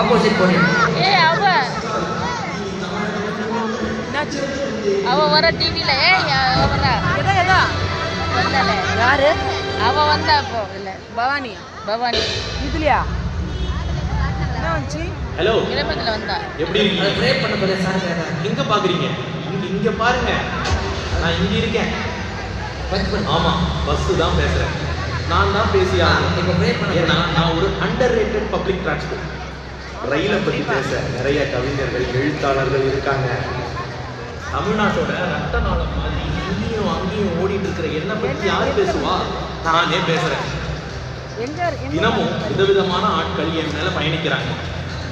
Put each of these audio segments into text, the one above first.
Opposite போனியா ஏய் அவ வர டிவில அவ வர எதா வந்தாலே யாரு அவ வந்தா அப்போ இல்ல பவானி இதுலயா என்ன வந்துச்சு? ஹலோ கிளம்பத்துல வந்தா எப்படி இருக்கீங்க? ப்ரே பண்ண போதே சார் எங்க பாக்குறீங்க? இங்க பாருங்க, நான் இங்க இருக்கேன். ஆமா, பஸ் தான் பேசுறேன். நான் தான் பேசியா இப்போ ப்ரே பண்ண ஏன்னா நான் ஒரு அண்டர்ரேட்டட் பப்ளிக் டிரான்ஸ்போர்ட். ரயிலை பத்தி பேச நிறைய கவிஞர்கள் எழுத்தாளர்கள் இருக்காங்க. தமிழ்நாட்டோட ரத்த நாளம் மாதிரி இங்கேயும் அங்கேயும் ஓடிட்டு இருக்கிற என்ன பத்தி யாரு பேசுவா? நானே பேசுறேன். தினமும் விதவிதமான ஆட்கள் என் மேல பயணிக்கிறாங்க.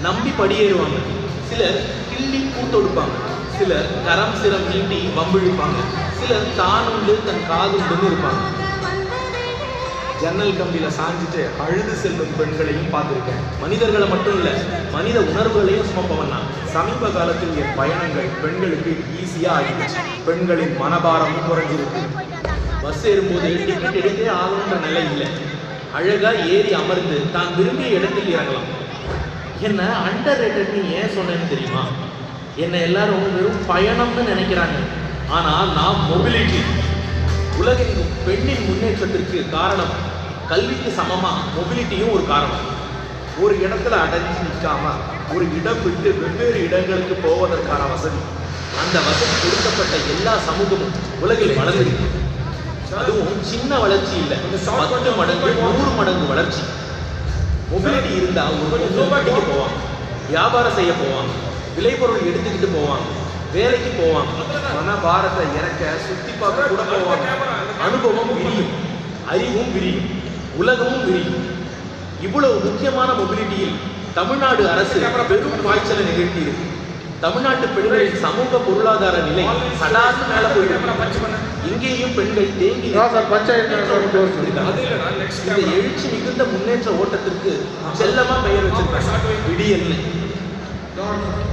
நம்பி படியேறுவாங்க. சிலர் கிள்ளி கூத்தொடுப்பாங்க, சிலர் கரம் சிரம் நீட்டி வம்பிழுப்பாங்க, சிலர் தான் உண்டு தன் காதுண்டுன்னு இருப்பாங்க. ஜன்னல் கம்பியில சாஞ்சிட்டு அழுது செல்லும் பெண்களையும் பார்த்துருக்கேன். மனிதர்களை மட்டும் இல்ல, மனித உணர்வுகளையும் சுமப்பவன் நான். சமீப காலத்தில் என் பயணங்கள் பெண்களுக்கு ஈஸியா ஆகிடுச்சு. பெண்களின் மனபாரமும் குறைஞ்சிருக்கு. பஸ் ஏறும்போது டிக்கெட் எடுத்தே ஆகணுன்ற நிலை இல்லை. அழகா ஏறி அமர்ந்து தான் விரும்பிய இடத்தில் இறங்கலாம். என்ன அண்டர் ரேட்டட்னு ஏன் சொன்னேன்னு தெரியுமா? என்னை எல்லாரும் வெறும் பயணம்னு நினைக்கிறாங்க. ஆனால் நான் மொபிலிட்டி. உலகெங்கும் பெண்ணின் முன்னேற்றத்திற்கு காரணம் கல்விக்கு சமமா மொபிலிட்டியும் ஒரு காரணம். ஒரு இடத்துல அடைஞ்சு நிற்காம ஒரு இடம் விட்டு வெவ்வேறு இடங்களுக்கு போவதற்கான வசதி, அந்த வசதி கொடுக்கப்பட்ட எல்லா சமூகமும் உலகில் வளர்ந்துருக்கு. அதுவும் சின்ன வளர்ச்சி இல்லை, 10 மடங்கு 100 மடங்கு வளர்ச்சி. மொபிலிட்டி இருந்தா ஒரு படிக்க போவாங்க, வியாபாரம் செய்ய போவாங்க, விளைபொருள் எடுத்துக்கிட்டு போவாங்க, வேலைக்கு போவாங்க, மனபாரத்தை இறக்க சுத்தி பார்க்க கூட போவாங்க. அனுபவம் விரியும், அறிவும் விரியும், உலகமும் விரியும். இவ்வளவு முக்கியமான மொபிலிட்டியில் தமிழ்நாடு அரசு பெரும் பாய்ச்சலை நிகழ்த்தி இருக்கு. தமிழ்நாட்டு பெண்களின் சமூக பொருளாதார நிலை சடார்னு மேல போயிருக்கு. இங்கேயும் பெண்கள் தேங்கி இந்த எழுச்சி மிகுந்த முன்னேற்ற ஓட்டத்திற்கு செல்லமா பெயர் வச்சிருக்காங்க விடியல்னு.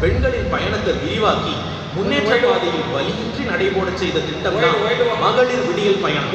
பெண்களின் பயணத்தை விரிவாக்கி முன்னேற்ற பாதையில் வலியின்றி நடைபோட செய்த திட்டம் தான் மகளிர் விடியல் பயணம்.